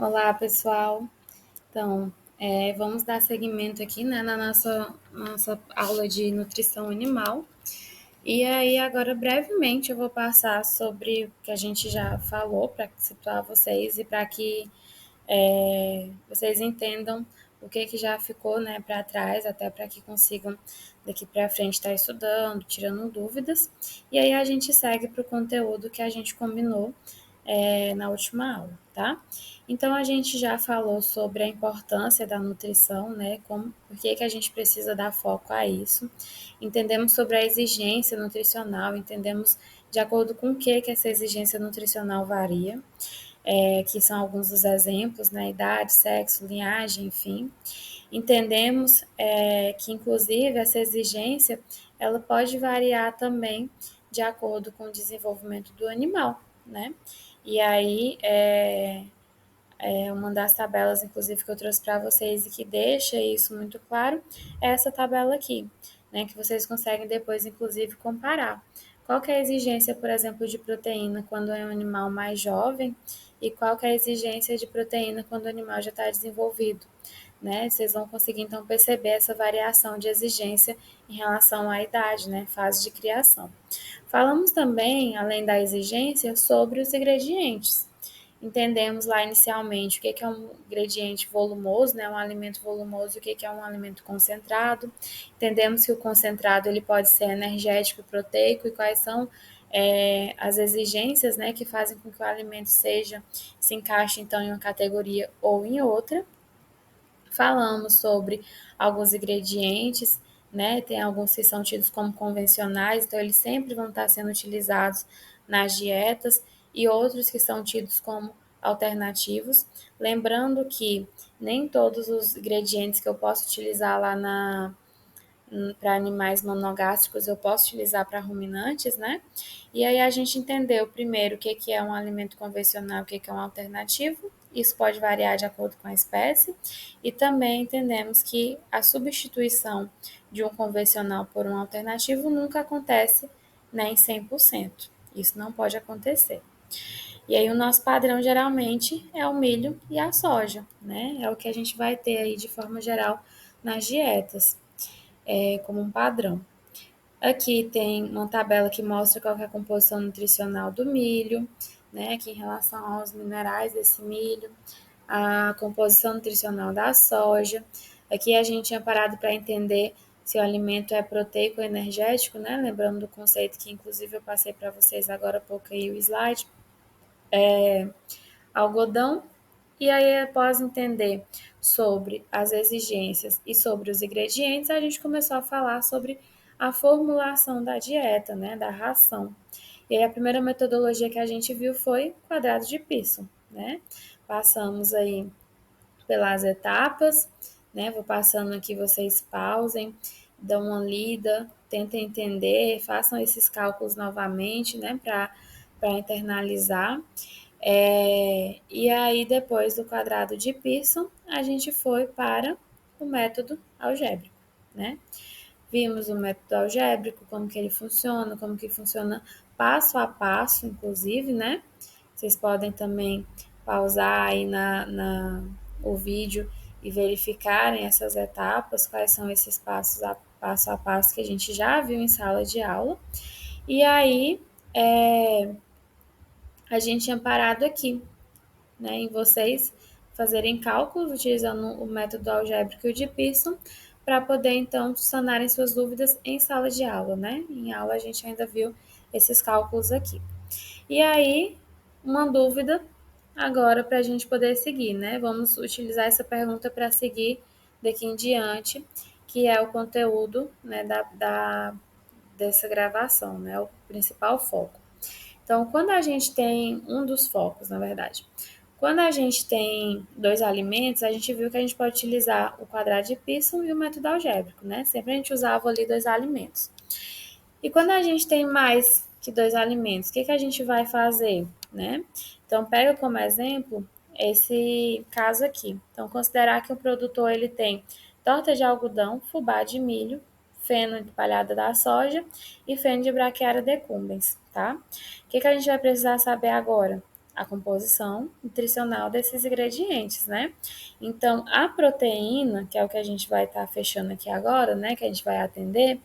Olá, pessoal. Então, vamos dar seguimento aqui, né, na nossa aula de nutrição animal. E aí, agora, brevemente, eu vou passar sobre o que a gente já falou para situar vocês e para que vocês entendam o que já ficou, né, para trás, até para que consigam daqui para frente estar estudando, tirando dúvidas. E aí a gente segue para o conteúdo que a gente combinou na última aula, tá? Então a gente já falou sobre a importância da nutrição, né? Por que a gente precisa dar foco a isso. Entendemos sobre a exigência nutricional, entendemos de acordo com o que essa exigência nutricional varia, que são alguns dos exemplos, né? Idade, sexo, linhagem, enfim. Entendemos que, inclusive, essa exigência ela pode variar também de acordo com o desenvolvimento do animal, né? E aí, uma das tabelas, inclusive, que eu trouxe para vocês e que deixa isso muito claro é essa tabela aqui, né? Que vocês conseguem depois, inclusive, comparar. Qual que é a exigência, por exemplo, de proteína quando é um animal mais jovem e qual que é a exigência de proteína quando o animal já está desenvolvido, né? Vocês vão conseguir, então, perceber essa variação de exigência em relação à idade, né? Fase de criação. Falamos também, além da exigência, sobre os ingredientes. Entendemos lá inicialmente o que é um ingrediente volumoso, né, um alimento volumoso, o que é um alimento concentrado. Entendemos que o concentrado ele pode ser energético e proteico e quais são as exigências, né, que fazem com que o alimento se encaixe então em uma categoria ou em outra. Falamos sobre alguns ingredientes, né? Tem alguns que são tidos como convencionais, então eles sempre vão estar sendo utilizados nas dietas, e outros que são tidos como alternativos. Lembrando que nem todos os ingredientes que eu posso utilizar lá para animais monogástricos eu posso utilizar para ruminantes, né? E aí a gente entendeu primeiro o que é um alimento convencional, o que é um alternativo. Isso pode variar de acordo com a espécie. E também entendemos que a substituição de um convencional por um alternativo nunca acontece, né, em 100%. Isso não pode acontecer. E aí o nosso padrão geralmente é o milho e a soja, né? É o que a gente vai ter aí de forma geral nas dietas, como um padrão. Aqui tem uma tabela que mostra qual é a composição nutricional do milho, né? Aqui em relação aos minerais desse milho, a composição nutricional da soja. Aqui a gente tinha parado para entender se o alimento é proteico ou energético, né? Lembrando do conceito que inclusive eu passei para vocês agora há pouco aí o slide. Algodão. E aí, após entender sobre as exigências e sobre os ingredientes, a gente começou a falar sobre a formulação da dieta, né, da ração. E aí, a primeira metodologia que a gente viu foi quadrado de Pearson, né? Passamos aí pelas etapas, né? Vou passando aqui, vocês pausem, dão uma lida, tentem entender, façam esses cálculos novamente, né, para internalizar. E aí, depois do quadrado de Pearson, a gente foi para o método algébrico, né? Vimos o método algébrico, como que ele funciona, como que funciona passo a passo, inclusive, né? Vocês podem também pausar aí o vídeo e verificarem essas etapas, quais são esses passo a passo que a gente já viu em sala de aula. E aí, a gente tinha parado aqui, né, em vocês fazerem cálculos utilizando o método algébrico e o de Pearson para poder então sanarem suas dúvidas em sala de aula, né? Em aula a gente ainda viu esses cálculos aqui. E aí, uma dúvida agora para a gente poder seguir, né? Vamos utilizar essa pergunta para seguir daqui em diante, que é o conteúdo, né, dessa gravação, né? O principal foco. Então, quando a gente tem um dos focos, na verdade, quando a gente tem dois alimentos, a gente viu que a gente pode utilizar o quadrado de Pearson e o método algébrico, né? Sempre a gente usava ali dois alimentos. E quando a gente tem mais que dois alimentos, o que a gente vai fazer, né? Então, pega como exemplo esse caso aqui. Então, considerar que o produtor ele tem torta de algodão, fubá de milho, feno de palhada da soja e feno de braquiária decumbens, tá? O que a gente vai precisar saber agora? a composição nutricional desses ingredientes, né? Então, a proteína, que é o que a gente vai estar fechando aqui agora, né, que a gente vai atender,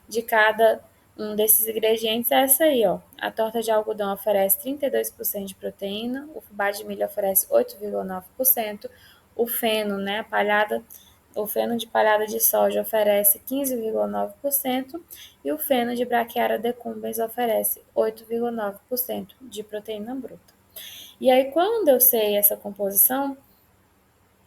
de cada um desses ingredientes é essa aí, ó. A torta de algodão oferece 32% de proteína, o fubá de milho oferece 8,9%, o feno, né, o feno de palhada de soja oferece 15,9% e o feno de braquiária decumbens oferece 8,9% de proteína bruta. E aí, quando eu sei essa composição,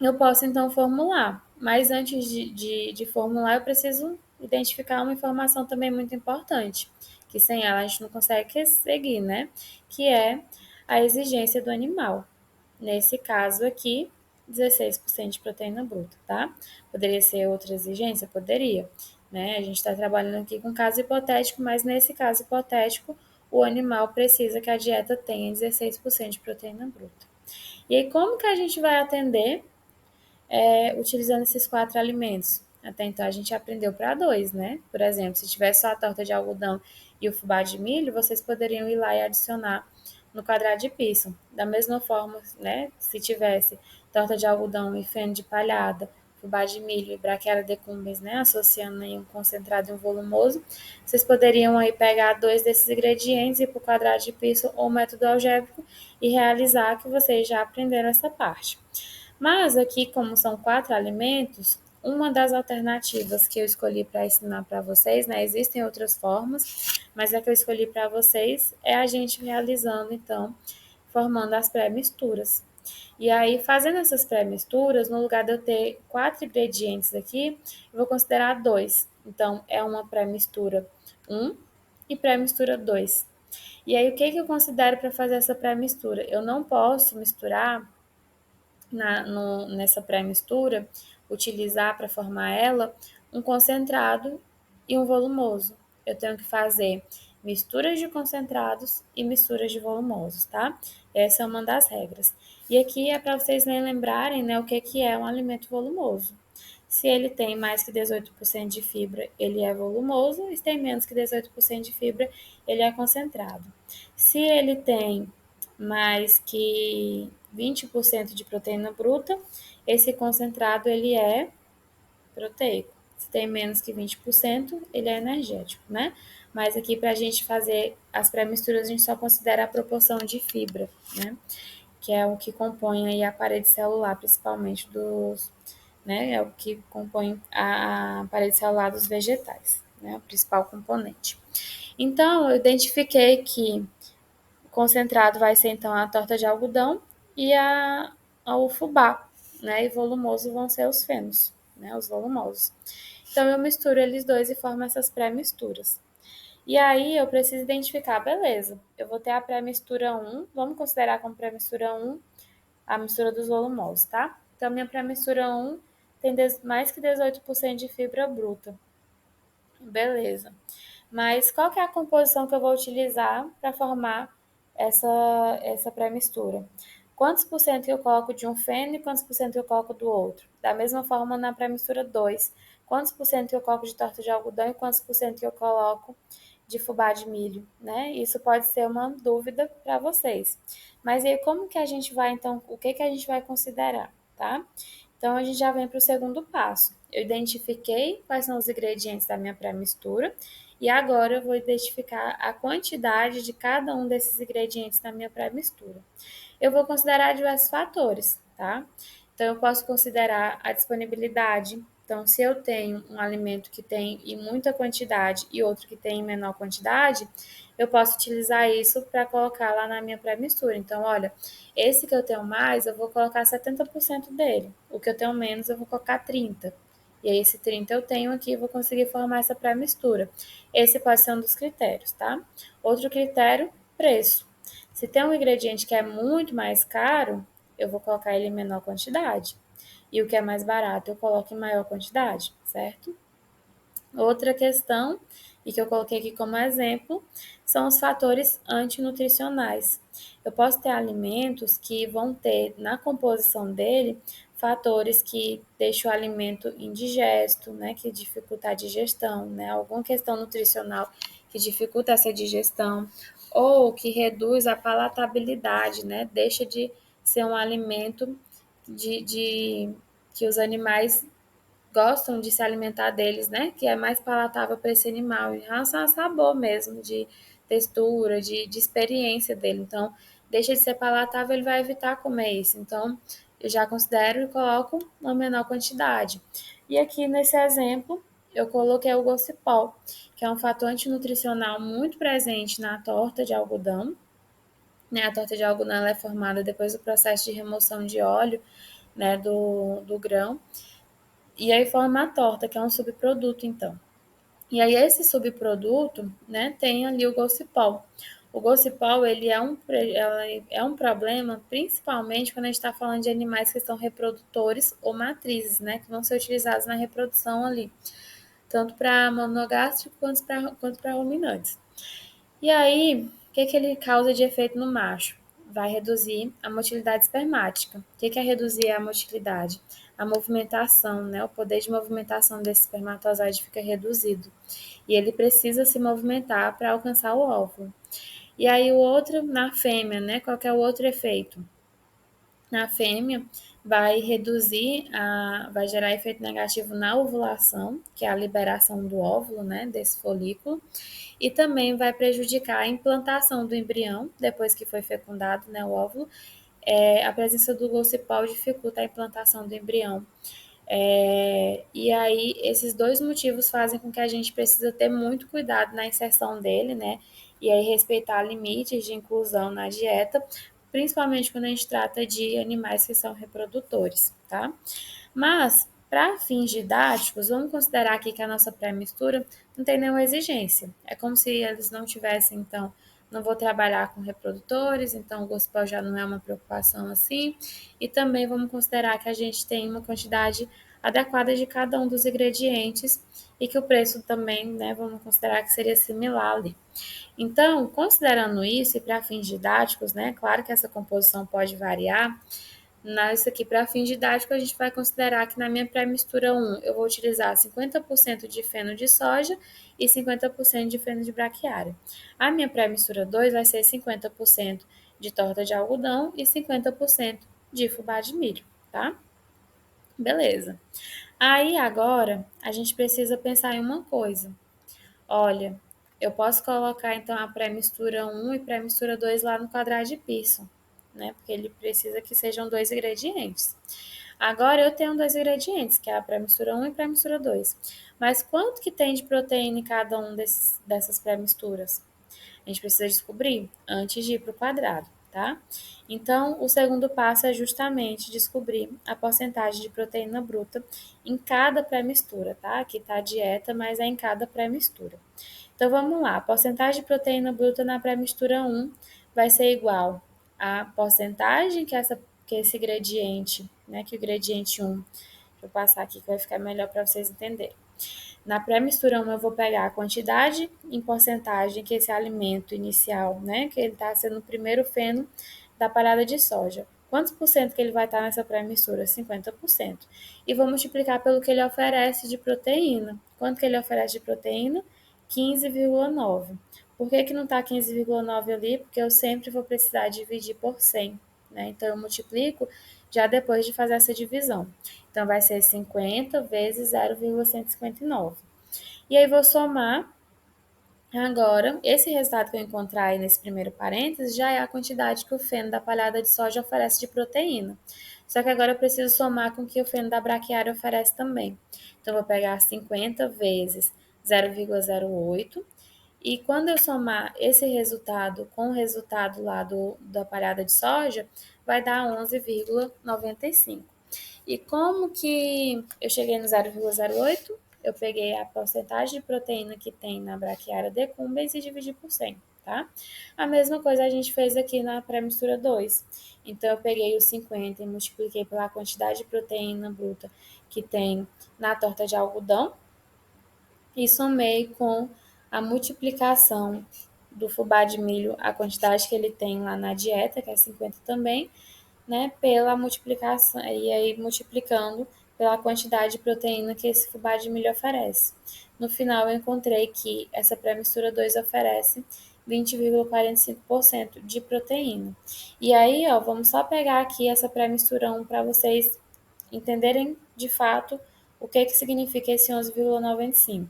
eu posso então formular. Mas antes de formular, eu preciso identificar uma informação também muito importante, que sem ela a gente não consegue seguir, né? Que é a exigência do animal. Nesse caso aqui, 16% de proteína bruta, tá? Poderia ser outra exigência? Poderia, né? A gente está trabalhando aqui com caso hipotético, mas nesse caso hipotético, o animal precisa que a dieta tenha 16% de proteína bruta. E aí, como que a gente vai atender utilizando esses 4 alimentos? Até então a gente aprendeu para 2, né? Por exemplo, se tivesse só a torta de algodão e o fubá de milho, vocês poderiam ir lá e adicionar no quadrado de Pearson. Da mesma forma, né? Se tivesse torta de algodão e feno de palhada, fubá de milho e braquiária decumbens, né? Associando aí um concentrado e um volumoso, vocês poderiam aí pegar 2 desses ingredientes e ir para o quadrado de Pearson ou método algébrico e realizar que vocês já aprenderam essa parte. Mas aqui, como são 4 alimentos, uma das alternativas que eu escolhi para ensinar para vocês, né? Existem outras formas, mas a que eu escolhi para vocês é a gente realizando, então, formando as pré-misturas. E aí, fazendo essas pré-misturas, no lugar de eu ter 4 ingredientes aqui, eu vou considerar 2. Então, é uma pré-mistura 1 e pré-mistura 2. E aí, o que eu considero para fazer essa pré-mistura? Eu não posso misturar nessa pré-mistura, utilizar para formar ela um concentrado e um volumoso. Eu tenho que fazer misturas de concentrados e misturas de volumosos, tá? Essa é uma das regras. E aqui é para vocês lembrarem, né, o que é um alimento volumoso. Se ele tem mais que 18% de fibra, ele é volumoso, e se tem menos que 18% de fibra, ele é concentrado. Se ele tem mais que 20% de proteína bruta, esse concentrado ele é proteico. Se tem menos que 20%, ele é energético, né? Mas aqui para a gente fazer as pré-misturas, a gente só considera a proporção de fibra, né? Que é o que compõe aí a parede celular, principalmente dos, né? É o que compõe a parede celular dos vegetais, né? O principal componente. Então, eu identifiquei que o concentrado vai ser então a torta de algodão e o fubá, né? E volumoso vão ser os fenos, né? Os volumosos. Então eu misturo eles dois e formo essas pré-misturas. E aí eu preciso identificar, beleza, eu vou ter a pré-mistura 1, vamos considerar como pré-mistura 1 a mistura dos volumosos, tá? Então minha pré-mistura 1 tem mais que 18% de fibra bruta. Beleza. Mas qual que é a composição que eu vou utilizar para formar essa pré-mistura? Quantos por cento que eu coloco de um feno e quantos por cento que eu coloco do outro? Da mesma forma na pré-mistura 2, quantos por cento que eu coloco de torta de algodão e quantos por cento que eu coloco de fubá de milho, né? Isso pode ser uma dúvida para vocês. Mas aí como que a gente vai, então, o que a gente vai considerar, tá? Então, a gente já vem para o segundo passo. Eu identifiquei quais são os ingredientes da minha pré-mistura e agora eu vou identificar a quantidade de cada um desses ingredientes na minha pré-mistura. Eu vou considerar diversos fatores, tá? Então, eu posso considerar a disponibilidade. Então, se eu tenho um alimento que tem em muita quantidade e outro que tem em menor quantidade, eu posso utilizar isso para colocar lá na minha pré-mistura. Então, olha, esse que eu tenho mais, eu vou colocar 70% dele. O que eu tenho menos, eu vou colocar 30%. E aí, esse 30 eu tenho aqui, vou conseguir formar essa pré-mistura. Esse pode ser um dos critérios, tá? Outro critério, preço. Se tem um ingrediente que é muito mais caro, eu vou colocar ele em menor quantidade. E o que é mais barato, eu coloco em maior quantidade, certo? Outra questão, e que eu coloquei aqui como exemplo, são os fatores antinutricionais. Eu posso ter alimentos que vão ter na composição dele fatores que deixam o alimento indigesto, né, que dificulta a digestão, né, alguma questão nutricional que dificulta essa digestão, ou que reduz a palatabilidade, né? Deixa de ser um alimento que os animais gostam de se alimentar deles, né? Que é mais palatável para esse animal, em relação a sabor mesmo, de textura, de experiência dele. Então, deixa de ser palatável, ele vai evitar comer isso. Então, eu já considero e coloco uma menor quantidade. E aqui nesse exemplo, eu coloquei o gocipol, que é um fator antinutricional muito presente na torta de algodão. Né? A torta de algodão ela é formada depois do processo de remoção de óleo, né, do grão. E aí forma a torta, que é um subproduto, então. E aí esse subproduto, né, tem ali o gocipol. O gocipol, é um problema, principalmente quando a gente está falando de animais que são reprodutores ou matrizes, né, que vão ser utilizados na reprodução ali, tanto para monogástrico quanto para ruminantes. E aí, o que ele causa de efeito no macho? Vai reduzir a motilidade espermática. O que é reduzir a motilidade? A movimentação, né? O poder de movimentação desse espermatozoide fica reduzido. E ele precisa se movimentar para alcançar o óvulo. E aí o outro, na fêmea, né? Qual que é o outro efeito? Na fêmea, vai gerar efeito negativo na ovulação, que é a liberação do óvulo, né? Desse folículo, e também vai prejudicar a implantação do embrião, depois que foi fecundado, né, o óvulo. A presença do gocipol dificulta a implantação do embrião. E aí, esses dois motivos fazem com que a gente precisa ter muito cuidado na inserção dele, né? E aí respeitar limites de inclusão na dieta, principalmente quando a gente trata de animais que são reprodutores, tá? Mas, para fins didáticos, vamos considerar aqui que a nossa pré-mistura não tem nenhuma exigência. É como se eles não tivessem, então, não vou trabalhar com reprodutores, então o gospel já não é uma preocupação assim. E também vamos considerar que a gente tem uma quantidade adequada de cada um dos ingredientes e que o preço também, né, vamos considerar que seria similar ali. Então, considerando isso e para fins didáticos, né, claro que essa composição pode variar, isso aqui, para fins didáticos, a gente vai considerar que na minha pré-mistura 1 eu vou utilizar 50% de feno de soja e 50% de feno de braquiária. A minha pré-mistura 2 vai ser 50% de torta de algodão e 50% de fubá de milho, tá? Beleza. Aí agora a gente precisa pensar em uma coisa. Olha, eu posso colocar então a pré-mistura 1 e pré-mistura 2 lá no quadrado de Pearson, né? Porque ele precisa que sejam dois ingredientes. Agora eu tenho dois ingredientes, que é a pré-mistura 1 e pré-mistura 2. Mas quanto que tem de proteína em cada um dessas pré-misturas? A gente precisa descobrir antes de ir para o quadrado, tá? Então, o segundo passo é justamente descobrir a porcentagem de proteína bruta em cada pré-mistura, tá? Aqui tá a dieta, mas é em cada pré-mistura. Então, vamos lá. A porcentagem de proteína bruta na pré-mistura 1 vai ser igual à porcentagem que esse ingrediente, né? Que o ingrediente 1, deixa eu passar aqui que vai ficar melhor para vocês entenderem. Na pré-mistura 1, eu vou pegar a quantidade em porcentagem que esse alimento inicial, né, que ele está sendo o primeiro feno da parada de soja. Quantos por cento que ele vai estar nessa pré-mistura? 50%. E vou multiplicar pelo que ele oferece de proteína. Quanto que ele oferece de proteína? 15,9. Por que não está 15,9 ali? Porque eu sempre vou precisar dividir por 100. Né? Então, eu multiplico já depois de fazer essa divisão. Então, vai ser 50 vezes 0,159. E aí, vou somar agora. Esse resultado que eu encontrar aí nesse primeiro parênteses já é a quantidade que o feno da palhada de soja oferece de proteína. Só que agora eu preciso somar com o que o feno da braquiária oferece também. Então, eu vou pegar 50 vezes 0,08. E quando eu somar esse resultado com o resultado lá da palhada de soja, vai dar 11,95. E como que eu cheguei no 0,08? Eu peguei a porcentagem de proteína que tem na braquiária decumbens e dividi por 100, tá? A mesma coisa a gente fez aqui na pré-mistura 2. Então, eu peguei os 50 e multipliquei pela quantidade de proteína bruta que tem na torta de algodão e somei com a multiplicação do fubá de milho, a quantidade que ele tem lá na dieta, que é 50 também, né, pela multiplicação, e aí multiplicando pela quantidade de proteína que esse fubá de milho oferece. No final, eu encontrei que essa pré-mistura 2 oferece 20,45% de proteína. E aí, ó, vamos só pegar aqui essa pré-mistura 1 para vocês entenderem de fato o que significa esse 11,95.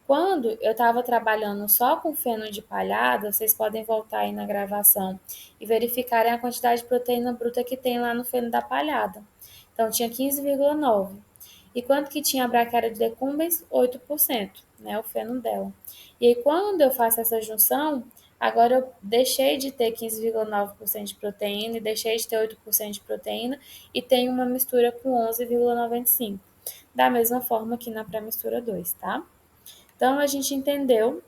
Quando eu estava trabalhando só com feno de palhada, vocês podem voltar aí na gravação e verificarem a quantidade de proteína bruta que tem lá no feno da palhada. Então, tinha 15,9. E quanto que tinha a braquiária de decumbens? 8%, né, o feno dela. E aí, quando eu faço essa junção, agora eu deixei de ter 15,9% de proteína e deixei de ter 8% de proteína e tenho uma mistura com 11,95. Da mesma forma que na pré-mistura 2, tá? Então, a gente entendeu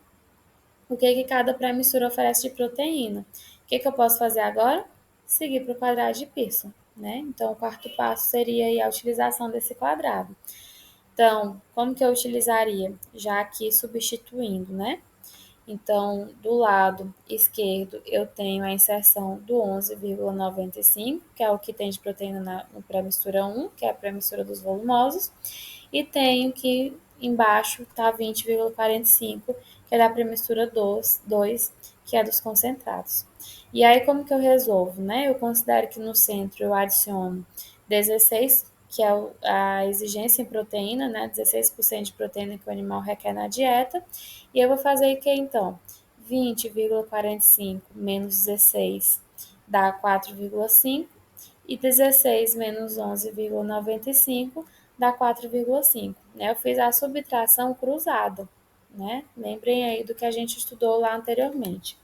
o que cada pré-mistura oferece de proteína. O que eu posso fazer agora? Seguir para o quadrado de Pearson, né? Então, o quarto passo seria a utilização desse quadrado. Então, como que eu utilizaria? Já aqui substituindo, né? Então, do lado esquerdo, eu tenho a inserção do 11,95, que é o que tem de proteína no pré-mistura 1, que é a pré-mistura dos volumosos, e tenho que embaixo está 20,45, que é da pré-mistura 2, que é dos concentrados. E aí, como que eu resolvo, né? Eu considero que no centro eu adiciono 16, que é a exigência em proteína, né? 16% de proteína que o animal requer na dieta. E eu vou fazer o que então? 20,45 menos 16 dá 4,5 e 16 menos 11,95 dá 4,5. Né? Eu fiz a subtração cruzada, né? Lembrem aí do que a gente estudou lá anteriormente.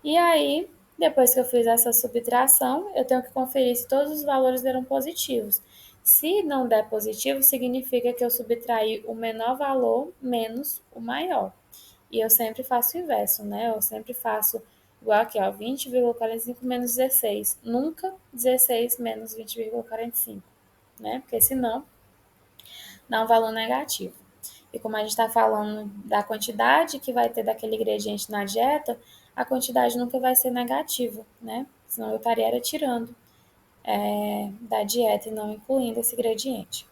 E aí, depois que eu fiz essa subtração, eu tenho que conferir se todos os valores deram positivos. Se não der positivo, significa que eu subtraí o menor valor menos o maior. E eu sempre faço o inverso, né? Eu sempre faço igual aqui, ó, 20,45 menos 16. Nunca 16 menos 20,45, né? Porque senão dá um valor negativo. E como a gente está falando da quantidade que vai ter daquele ingrediente na dieta, a quantidade nunca vai ser negativa, né? Senão eu estaria tirando da dieta e não incluindo esse ingrediente.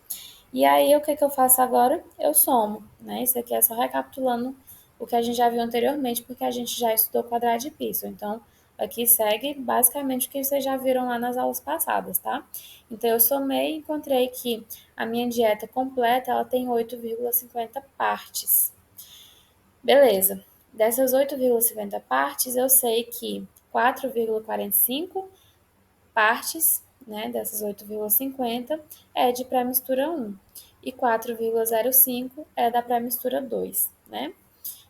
E aí, o que eu faço agora? Eu somo, né? Isso aqui é só recapitulando o que a gente já viu anteriormente, porque a gente já estudou quadrado de Pearson. Então, aqui segue basicamente o que vocês já viram lá nas aulas passadas, tá? Então, eu somei e encontrei que a minha dieta completa, ela tem 8,50 partes. Beleza. Dessas 8,50 partes, eu sei que 4,45 partes, né, dessas 8,50 é de pré-mistura 1 e 4,05 é da pré-mistura 2, né?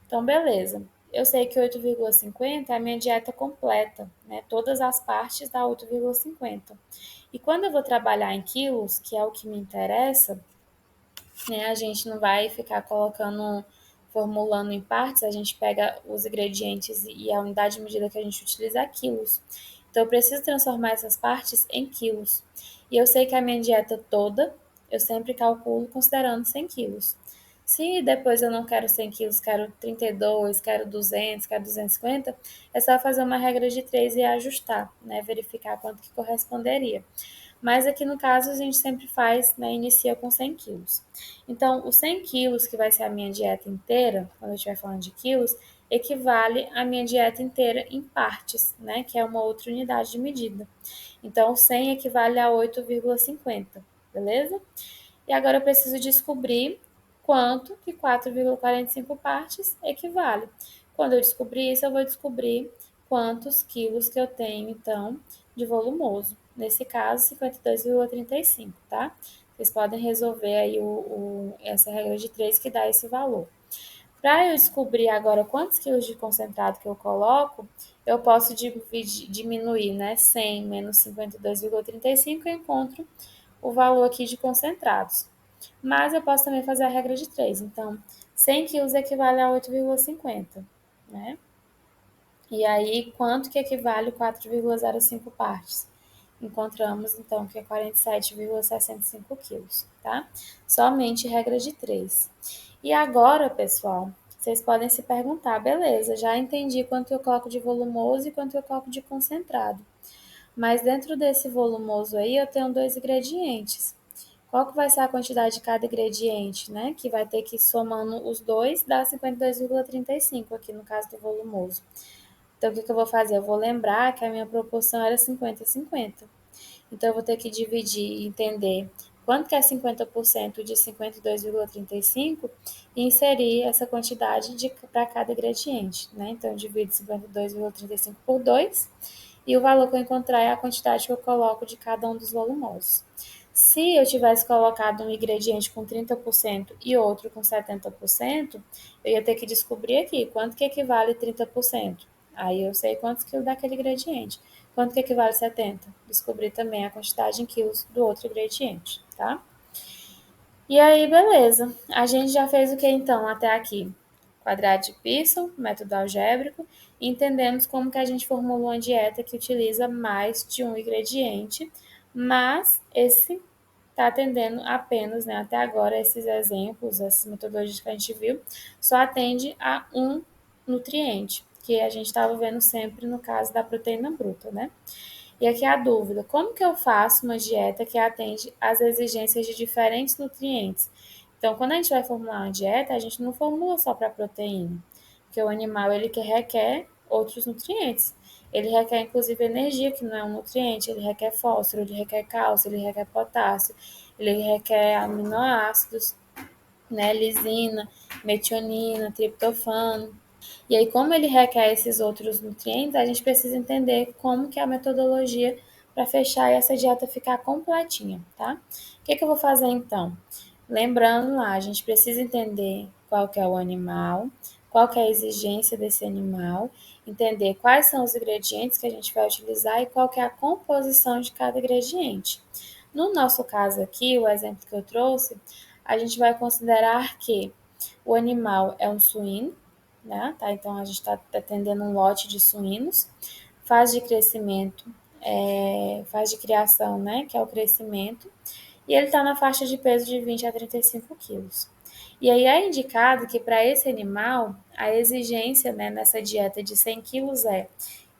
Então, beleza. Eu sei que 8,50 é a minha dieta completa, né? Todas as partes dá 8,50. E quando eu vou trabalhar em quilos, que é o que me interessa, né, a gente não vai ficar colocando, formulando em partes, a gente pega os ingredientes e a unidade de medida que a gente utiliza é quilos. Então, eu preciso transformar essas partes em quilos. E eu sei que a minha dieta toda, eu sempre calculo considerando 100 quilos. Se depois eu não quero 100 quilos, quero 32, quero 200, quero 250, é só fazer uma regra de 3 e ajustar, né? Verificar quanto que corresponderia. Mas aqui no caso a gente sempre faz, né, inicia com 100 quilos. Então, os 100 quilos, que vai ser a minha dieta inteira, quando eu estiver falando de quilos, equivale à minha dieta inteira em partes, né, que é uma outra unidade de medida. Então, 100 equivale a 8,50, beleza? E agora eu preciso descobrir quanto que 4,45 partes equivale. Quando eu descobrir isso, eu vou descobrir quantos quilos que eu tenho, então, de volumoso. Nesse caso, 52,35, tá? Vocês podem resolver aí essa regra de 3 que dá esse valor. Para eu descobrir agora quantos quilos de concentrado que eu coloco, eu posso diminuir, né? 100 menos 52,35 e encontro o valor aqui de concentrados. Mas eu posso também fazer a regra de 3. Então, 100 quilos equivale a 8,50, né? E aí, quanto que equivale 4,05 partes? Encontramos, então, que é 47,65 quilos, tá? Somente regra de 3. E agora, pessoal, vocês podem se perguntar, beleza, já entendi quanto eu coloco de volumoso e quanto eu coloco de concentrado. Mas dentro desse volumoso aí, eu tenho dois ingredientes. qual que vai ser a quantidade de cada ingrediente, né? Que vai ter que, somando os dois, dar 52,35 aqui no caso do volumoso. Então, o que eu vou fazer? Eu vou lembrar que a minha proporção era 50-50. Então, eu vou ter que dividir e entender quanto que é 50% de 52,35 e inserir essa quantidade para cada ingrediente, né? Então, eu divido 52,35 por 2 e o valor que eu encontrar é a quantidade que eu coloco de cada um dos volumosos. Se eu tivesse colocado um ingrediente com 30% e outro com 70%, eu ia ter que descobrir aqui quanto que equivale 30%. Aí eu sei quantos quilos daquele ingrediente. Quanto que equivale 70? Descobrir também a quantidade em quilos do outro ingrediente, tá? E aí, beleza. A gente já fez o que então até aqui? Quadrado de Pearson, método algébrico, e entendemos como que a gente formulou uma dieta que utiliza mais de um ingrediente, mas esse está atendendo apenas, né, até agora, esses exemplos, essas metodologias que a gente viu, só atende a um nutriente, que a gente estava vendo sempre no caso da proteína bruta, né? E aqui a dúvida: como que eu faço uma dieta que atende às exigências de diferentes nutrientes? Então, quando a gente vai formular uma dieta, a gente não formula só para proteína, porque o animal ele que requer outros nutrientes. Ele requer inclusive energia, que não é um nutriente, ele requer fósforo, ele requer cálcio, ele requer potássio, ele requer aminoácidos, né, lisina, metionina, triptofano. E aí, como ele requer esses outros nutrientes, a gente precisa entender como que é a metodologia para fechar e essa dieta ficar completinha, tá? O que eu vou fazer então? Lembrando lá, a gente precisa entender qual que é o animal, qual que é a exigência desse animal, entender quais são os ingredientes que a gente vai utilizar e qual que é a composição de cada ingrediente. No nosso caso aqui, o exemplo que eu trouxe, a gente vai considerar que o animal é um suíno, né? Tá? Então a gente está atendendo um lote de suínos, fase de crescimento, fase de criação, né? Que é o crescimento, e ele está na faixa de peso de 20 a 35 quilos. E aí é indicado que para esse animal, a exigência, né, nessa dieta de 100 quilos é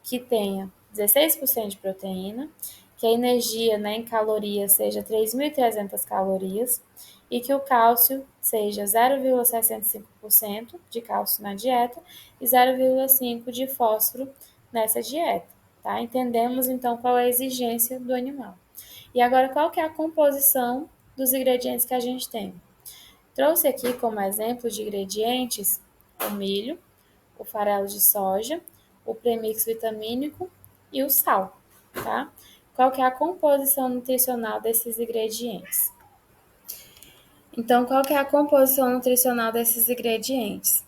que tenha 16% de proteína, que a energia, né, em calorias seja 3.300 calorias e que o cálcio seja 0,65% de cálcio na dieta e 0,5% de fósforo nessa dieta. Tá? Entendemos então qual é a exigência do animal. E agora, qual que é a composição dos ingredientes que a gente tem? Trouxe aqui como exemplo de ingredientes o milho, o farelo de soja, o premix vitamínico e o sal, tá? Qual que é a composição nutricional desses ingredientes? Então, qual que é a composição nutricional desses ingredientes?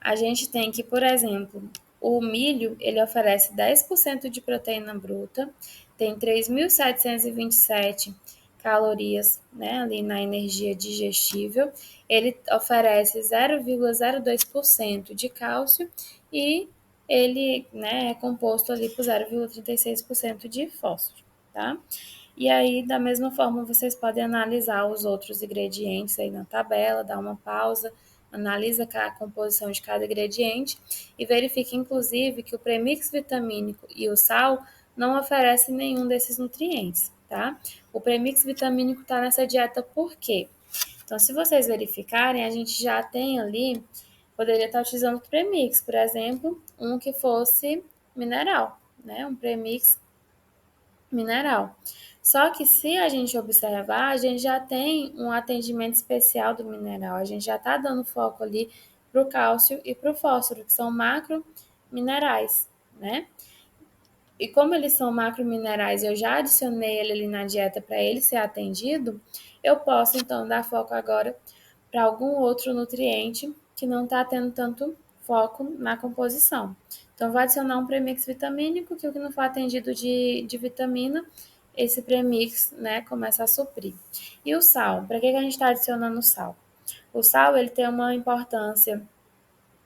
A gente tem que, por exemplo, o milho, ele oferece 10% de proteína bruta, tem 3.727 calorias, né, ali na energia digestível. Ele oferece 0,02% de cálcio e ele, né, é composto ali por 0,36% de fósforo, tá? E aí, da mesma forma, vocês podem analisar os outros ingredientes aí na tabela, dar uma pausa, analisa a composição de cada ingrediente e verifique, inclusive, que o premix vitamínico e o sal não oferecem nenhum desses nutrientes, tá? O premix vitamínico está nessa dieta por quê? Então, se vocês verificarem, a gente já tem ali, poderia estar utilizando o premix, por exemplo, um que fosse mineral, né? Um premix mineral. Só que se a gente observar, a gente já tem um atendimento especial do mineral, a gente já está dando foco ali para o cálcio e para o fósforo, que são macrominerais, né? E como eles são macrominerais, eu já adicionei ele ali na dieta para ele ser atendido, eu posso então dar foco agora para algum outro nutriente que não está tendo tanto foco na composição. Então, vou adicionar um premix vitamínico, que o que não for atendido de vitamina, esse premix, né, começa a suprir. E o sal, para que a gente está adicionando o sal? O sal, ele tem uma importância,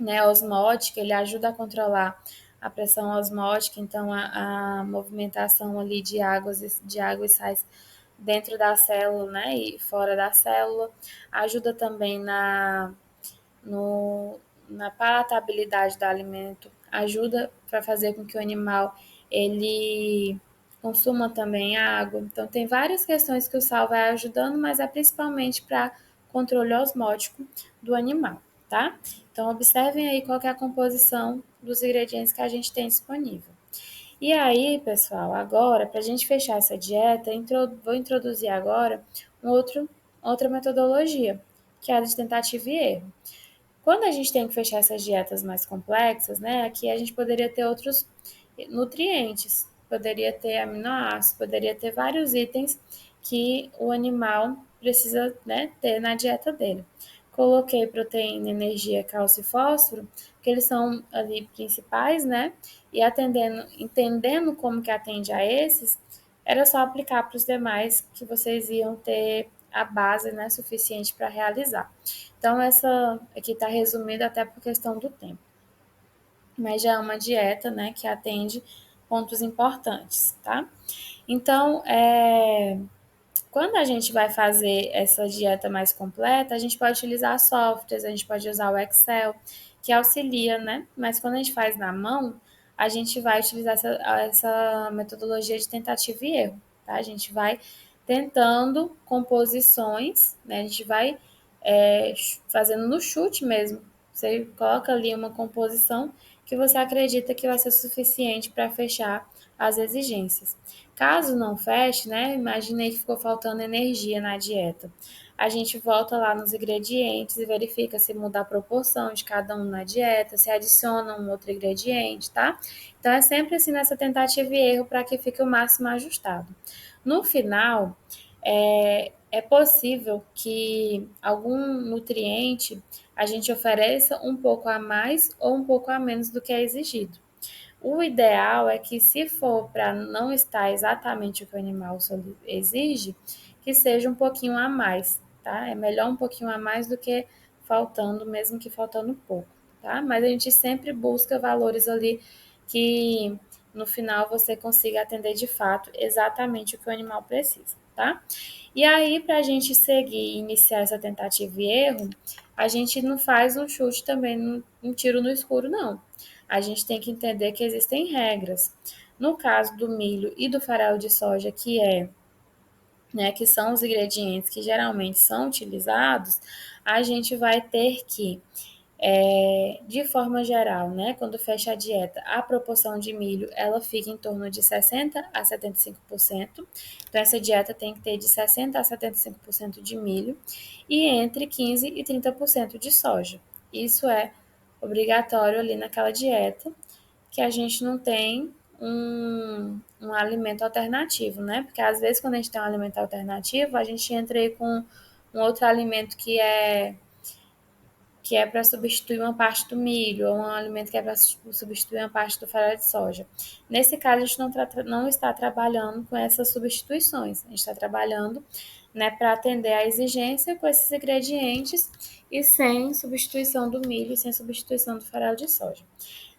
né, osmótica, ele ajuda a controlar a pressão osmótica, então a movimentação ali de água e sais dentro da célula, né, e fora da célula, ajuda também no, na palatabilidade do alimento, ajuda para fazer com que o animal ele consuma também água. Então, tem várias questões que o sal vai ajudando, mas é principalmente para controle osmótico do animal, tá? Então, observem aí qual que é a composição dos ingredientes que a gente tem disponível. E aí, pessoal, agora, para a gente fechar essa dieta, vou introduzir agora outra metodologia, que é a de tentativa e erro. Quando a gente tem que fechar essas dietas mais complexas, né, aqui a gente poderia ter outros nutrientes, poderia ter aminoácidos, poderia ter vários itens que o animal precisa, né, ter na dieta dele. Coloquei proteína, energia, cálcio e fósforo, que eles são ali principais, né? E entendendo como que atende a esses, era só aplicar para os demais que vocês iam ter a base, né, suficiente para realizar. Então, essa aqui está resumida até por questão do tempo. Mas já é uma dieta, né, que atende pontos importantes, tá? Então, quando a gente vai fazer essa dieta mais completa, a gente pode utilizar softwares, a gente pode usar o Excel, que auxilia, né? Mas quando a gente faz na mão, a gente vai utilizar essa metodologia de tentativa e erro, tá? A gente vai tentando composições, né? A gente vai fazendo no chute mesmo. Você coloca ali uma composição que você acredita que vai ser suficiente para fechar as exigências. Caso não feche, né? Imaginei que ficou faltando energia na dieta. A gente volta lá nos ingredientes e verifica se muda a proporção de cada um na dieta, se adiciona um outro ingrediente, tá? Então é sempre assim nessa tentativa e erro para que fique o máximo ajustado. No final, é possível que algum nutriente a gente ofereça um pouco a mais ou um pouco a menos do que é exigido. O ideal é que, se for para não estar exatamente o que o animal exige, que seja um pouquinho a mais, tá? É melhor um pouquinho a mais do que faltando, mesmo que faltando pouco, tá? Mas a gente sempre busca valores ali que no final você consiga atender de fato exatamente o que o animal precisa, tá? E aí, para a gente seguir e iniciar essa tentativa e erro, a gente não faz um chute também, um tiro no escuro, não. A gente tem que entender que existem regras. No caso do milho e do farelo de soja, que são os ingredientes que geralmente são utilizados, a gente vai ter que, de forma geral, né, quando fecha a dieta, a proporção de milho ela fica em torno de 60 a 75%. Então, essa dieta tem que ter de 60 a 75% de milho e entre 15 e 30% de soja. Isso é obrigatório ali naquela dieta, que a gente não tem um alimento alternativo, né? Porque às vezes quando a gente tem um alimento alternativo, a gente entra aí com um outro alimento que é para substituir uma parte do milho, ou um alimento que é para substituir uma parte do farelo de soja. Nesse caso, a gente não está trabalhando com essas substituições, a gente está trabalhando, né, para atender à exigência com esses ingredientes e sem substituição do milho, sem substituição do farelo de soja.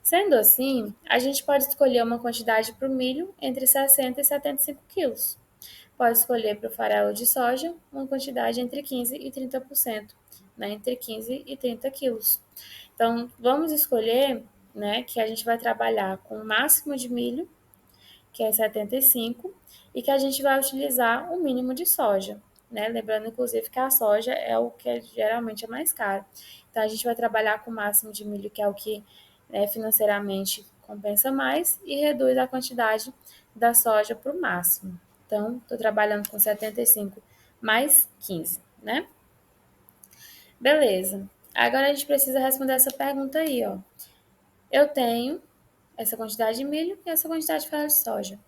Sendo assim, a gente pode escolher uma quantidade para o milho entre 60 e 75 quilos. Pode escolher para o farelo de soja uma quantidade entre 15 e 30%, né, entre 15 e 30 quilos. Então, vamos escolher, né, que a gente vai trabalhar com o máximo de milho, que é 75, e que a gente vai utilizar o mínimo de soja, né? Lembrando, inclusive, que a soja é o que geralmente é mais caro. Então, a gente vai trabalhar com o máximo de milho, que é o que, né, financeiramente compensa mais, e reduz a quantidade da soja para o máximo. Então, estou trabalhando com 75 mais 15, né? Beleza. Agora a gente precisa responder essa pergunta aí, ó. Eu tenho essa quantidade de milho e essa quantidade de farelo de soja.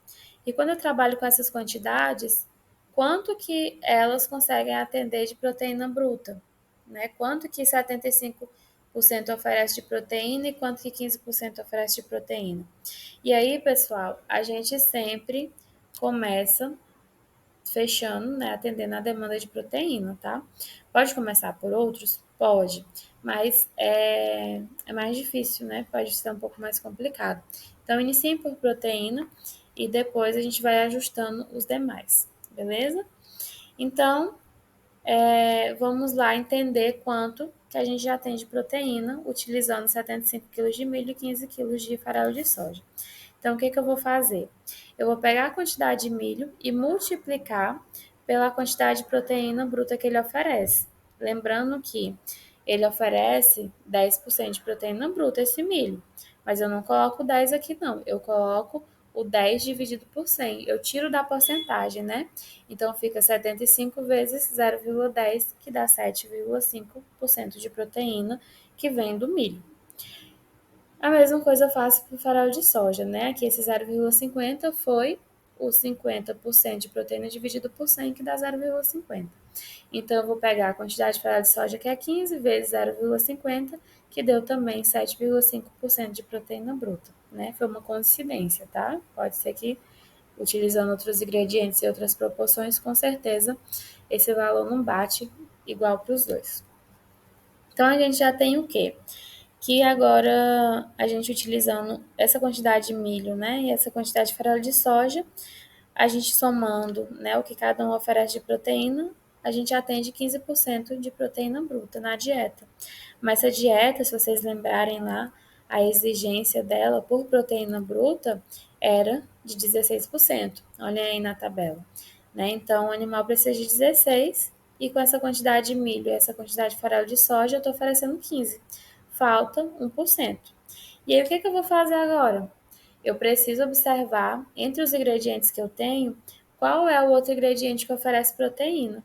E quando eu trabalho com essas quantidades, quanto que elas conseguem atender de proteína bruta? Né? Quanto que 75% oferece de proteína e quanto que 15% oferece de proteína? E aí, pessoal, a gente sempre começa fechando, né, atendendo a demanda de proteína, tá? Pode começar por outros? Pode, mas é mais difícil, né? Pode ser um pouco mais complicado. Então, iniciem por proteína e depois a gente vai ajustando os demais, beleza? Então, vamos lá entender quanto que a gente já tem de proteína utilizando 75 kg de milho e 15 kg de farelo de soja. Então, o que eu vou fazer? Eu vou pegar a quantidade de milho e multiplicar pela quantidade de proteína bruta que ele oferece. Lembrando que ele oferece 10% de proteína bruta, esse milho. Mas eu não coloco 10 aqui, não. Eu coloco o 10 dividido por 100. Eu tiro da porcentagem, né? Então, fica 75 vezes 0,10, que dá 7,5% de proteína que vem do milho. A mesma coisa eu faço para o farelo de soja, né? Aqui esse 0,50 foi o 50% de proteína dividido por 100, que dá 0,50. Então, eu vou pegar a quantidade de farelo de soja, que é 15, vezes 0,50, que deu também 7,5% de proteína bruta, né? Foi uma coincidência, tá? Pode ser que, utilizando outros ingredientes e outras proporções, com certeza, esse valor não bate igual para os dois. Então, a gente já tem o quê? Que agora a gente utilizando essa quantidade de milho, né, e essa quantidade de farelo de soja, a gente somando, né, o que cada um oferece de proteína, a gente atende 15% de proteína bruta na dieta. Mas essa dieta, se vocês lembrarem lá, a exigência dela por proteína bruta era de 16%. Olha aí na tabela, né? Então, o animal precisa de 16 e com essa quantidade de milho e essa quantidade de farelo de soja, eu estou oferecendo 15. Falta 1%. E aí, o que eu vou fazer agora? Eu preciso observar, entre os ingredientes que eu tenho, qual é o outro ingrediente que oferece proteína.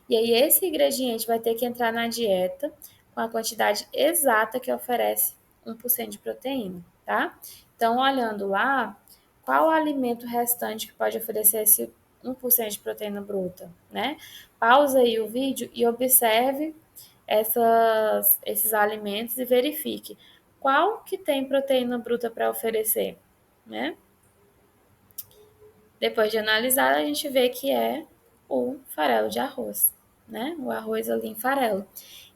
E aí, esse ingrediente vai ter que entrar na dieta com a quantidade exata que oferece 1% de proteína, tá? Então, olhando lá, qual o alimento restante que pode oferecer esse 1% de proteína bruta, né? Pausa aí o vídeo e observe esses alimentos e verifique qual que tem proteína bruta para oferecer, né? Depois de analisar, a gente vê que é o farelo de arroz, né? O arroz ali em farelo.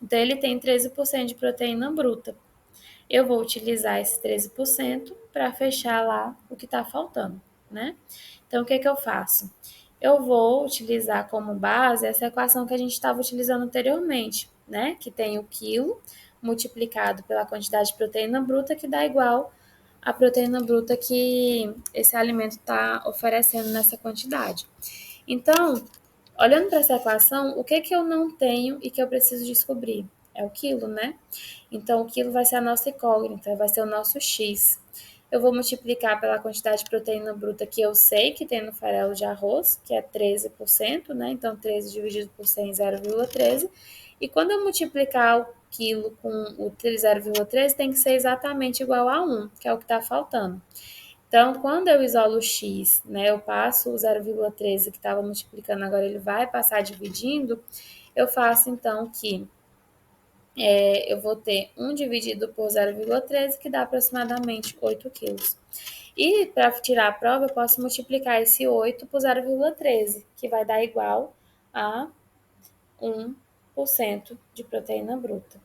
Então, ele tem 13% de proteína bruta. Eu vou utilizar esse 13% para fechar lá o que está faltando, né? Então, o que eu faço? Eu vou utilizar como base essa equação que a gente estava utilizando anteriormente, né? Que tem o quilo multiplicado pela quantidade de proteína bruta, que dá igual a proteína bruta que esse alimento está oferecendo nessa quantidade. Então, olhando para essa equação, o que eu não tenho e que eu preciso descobrir? É o quilo, né? Então, o quilo vai ser a nossa incógnita, vai ser o nosso X. Eu vou multiplicar pela quantidade de proteína bruta que eu sei que tem no farelo de arroz, que é 13%, né? Então, 13 dividido por 100, 0,13. E quando eu multiplicar o quilo com o 0,13, tem que ser exatamente igual a 1, que é o que está faltando. Então, quando eu isolo o x, né, eu passo o 0,13 que estava multiplicando, agora ele vai passar dividindo, eu faço então que eu vou ter 1 dividido por 0,13, que dá aproximadamente 8 quilos. E para tirar a prova, eu posso multiplicar esse 8 por 0,13, que vai dar igual a 1% de proteína bruta.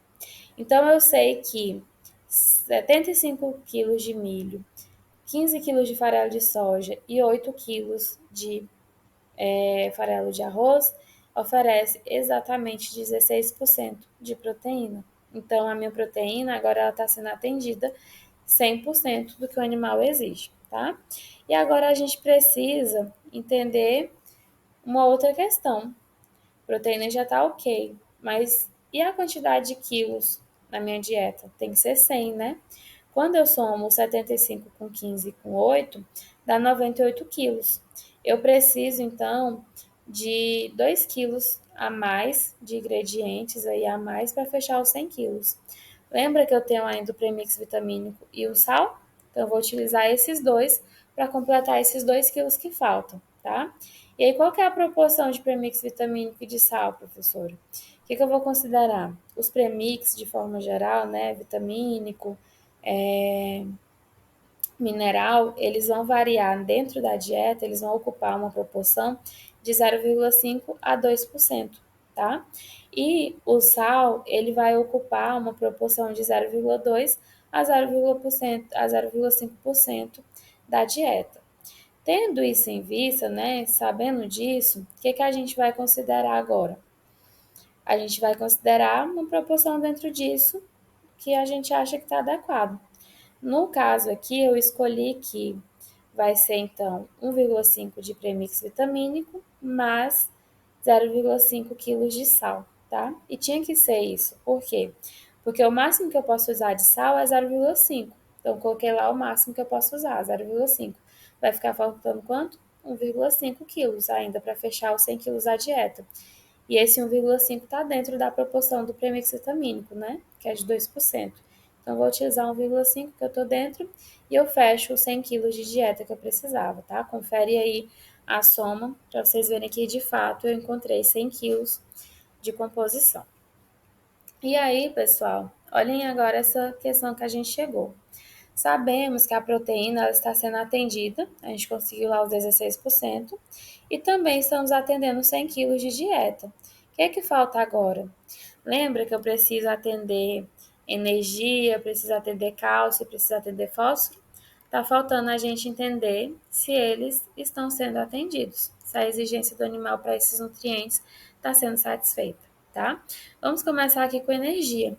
Então, eu sei que 75 quilos de milho, 15 quilos de farelo de soja e 8 quilos de farelo de arroz oferece exatamente 16% de proteína. Então, a minha proteína agora ela está sendo atendida 100% do que o animal exige, tá? E agora a gente precisa entender uma outra questão. A proteína já está ok, mas e a quantidade de quilos na minha dieta? Tem que ser 100, né? Quando eu somo 75 com 15 com 8, dá 98 quilos. Eu preciso, então, de 2 quilos a mais de ingredientes aí a mais para fechar os 100 quilos. Lembra que eu tenho ainda o premix vitamínico e o sal? Então, eu vou utilizar esses dois para completar esses 2 quilos que faltam, tá? E aí, qual que é a proporção de premix vitamínico e de sal, professora? O que eu vou considerar? Os premix, de forma geral, né, vitamínico, mineral, eles vão variar dentro da dieta, eles vão ocupar uma proporção de 0,5 a 2%, tá? E o sal, ele vai ocupar uma proporção de 0,2 a 0,5% da dieta. Tendo isso em vista, né, sabendo disso, o que a gente vai considerar agora? A gente vai considerar uma proporção dentro disso que a gente acha que está adequado. No caso aqui, eu escolhi que vai ser, então, 1,5 de premix vitamínico mais 0,5 kg de sal, tá? E tinha que ser isso. Por quê? Porque o máximo que eu posso usar de sal é 0,5. Então, coloquei lá o máximo que eu posso usar, 0,5. Vai ficar faltando quanto? 1,5 quilos ainda para fechar os 100 quilos da dieta. E esse 1,5 está dentro da proporção do premix vitamínico, né? Que é de 2%. Então, vou utilizar 1,5 que eu estou dentro e eu fecho os 100 quilos de dieta que eu precisava, tá? Confere aí a soma para vocês verem que, de fato, eu encontrei 100 quilos de composição. E aí, pessoal, olhem agora essa questão que a gente chegou. Sabemos que a proteína ela está sendo atendida, a gente conseguiu lá os 16%, e também estamos atendendo 100 quilos de dieta. O que é que falta agora? Lembra que eu preciso atender energia, preciso atender cálcio, preciso atender fósforo? Está faltando a gente entender se eles estão sendo atendidos, se a exigência do animal para esses nutrientes está sendo satisfeita, tá? Vamos começar aqui com energia.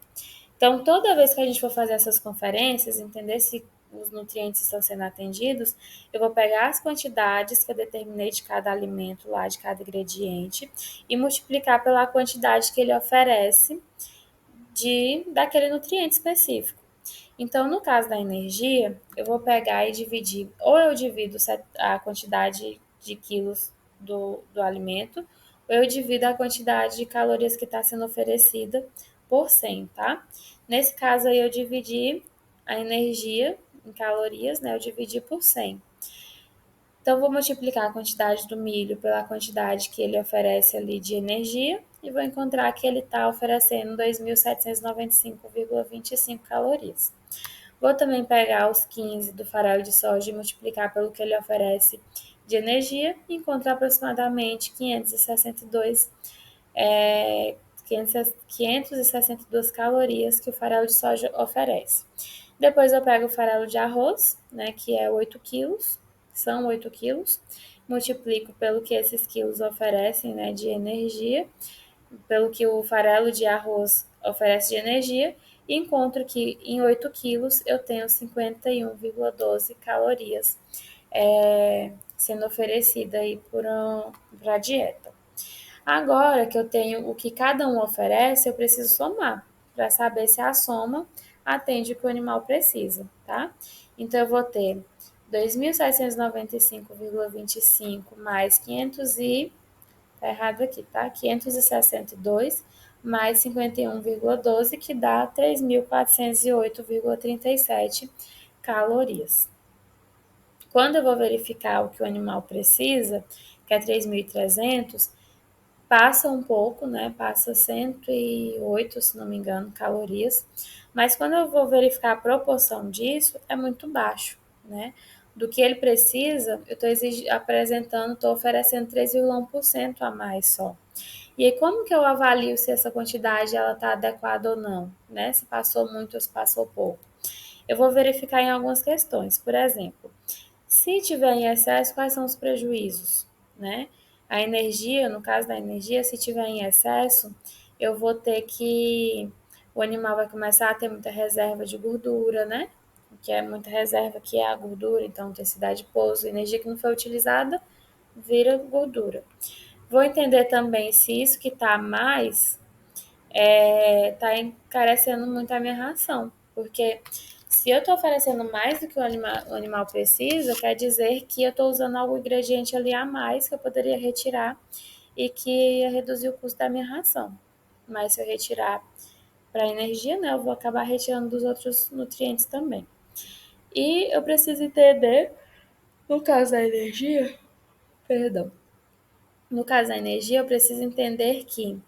Então, toda vez que a gente for fazer essas conferências, entender se os nutrientes estão sendo atendidos, eu vou pegar as quantidades que eu determinei de cada alimento lá, de cada ingrediente, e multiplicar pela quantidade que ele oferece daquele nutriente específico. Então, no caso da energia, eu vou pegar e dividir, ou eu divido a quantidade de quilos do alimento, ou eu divido a quantidade de calorias que está sendo oferecida por 100, tá? Nesse caso aí, eu dividi a energia em calorias, né? Eu dividi por 100. Então, vou multiplicar a quantidade do milho pela quantidade que ele oferece ali de energia e vou encontrar que ele está oferecendo 2.795,25 calorias. Vou também pegar os 15 do farelo de soja e multiplicar pelo que ele oferece de energia e encontrar aproximadamente 562 calorias que o farelo de soja oferece. Depois eu pego o farelo de arroz, né, que é 8 quilos, são 8 quilos, multiplico pelo que esses quilos oferecem, né, de energia, pelo que o farelo de arroz oferece de energia, e encontro que em 8 quilos eu tenho 51,12 calorias sendo oferecida aí para a dieta. Agora que eu tenho o que cada um oferece, eu preciso somar para saber se a soma atende o que o animal precisa, tá? Então, eu vou ter 2.795,25 mais 500 e... Tá errado aqui, tá? 562 mais 51,12, que dá 3.408,37 calorias. Quando eu vou verificar o que o animal precisa, que é 3.300, passa um pouco, né? Passa 108, se não me engano, calorias. Mas quando eu vou verificar a proporção disso, é muito baixo, né? Do que ele precisa, eu estou apresentando, estou oferecendo 3,1% a mais só. E aí, como que eu avalio se essa quantidade ela está adequada ou não, né? Se passou muito ou se passou pouco. Eu vou verificar em algumas questões. Por exemplo, se tiver em excesso, quais são os prejuízos, né? A energia, no caso da energia, se tiver em excesso, eu vou ter que... O animal vai começar a ter muita reserva de gordura, né? Que é muita reserva, que é a gordura, então tecido adiposo, energia que não foi utilizada, vira gordura. Vou entender também se isso que está a mais está encarecendo muito a minha ração, porque se eu estou oferecendo mais do que o animal precisa, quer dizer que eu estou usando algum ingrediente ali a mais que eu poderia retirar e que ia reduzir o custo da minha ração. Mas se eu retirar para energia, né, eu vou acabar retirando dos outros nutrientes também. E eu preciso entender, no caso da energia, perdão, no caso da energia, eu preciso entender que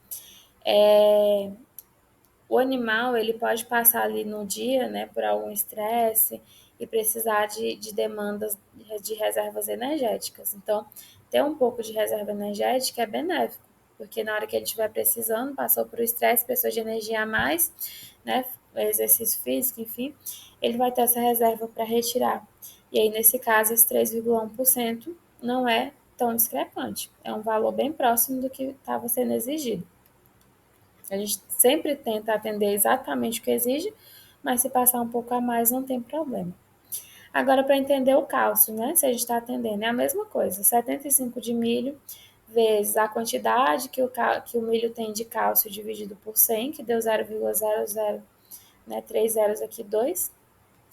o animal ele pode passar ali no dia, né, por algum estresse e precisar de demandas de reservas energéticas. Então, ter um pouco de reserva energética é benéfico, porque na hora que ele estiver precisando, passou por estresse, precisou de energia a mais, né, exercício físico, enfim, ele vai ter essa reserva para retirar. E aí, nesse caso, esse 3,1% não é tão discrepante, é um valor bem próximo do que estava sendo exigido. A gente sempre tenta atender exatamente o que exige, mas se passar um pouco a mais não tem problema. Agora, para entender o cálcio, né? Se a gente está atendendo, é a mesma coisa. 75 de milho vezes a quantidade que o milho tem de cálcio dividido por 100, que deu 0,00, né? 3 zeros aqui, 2.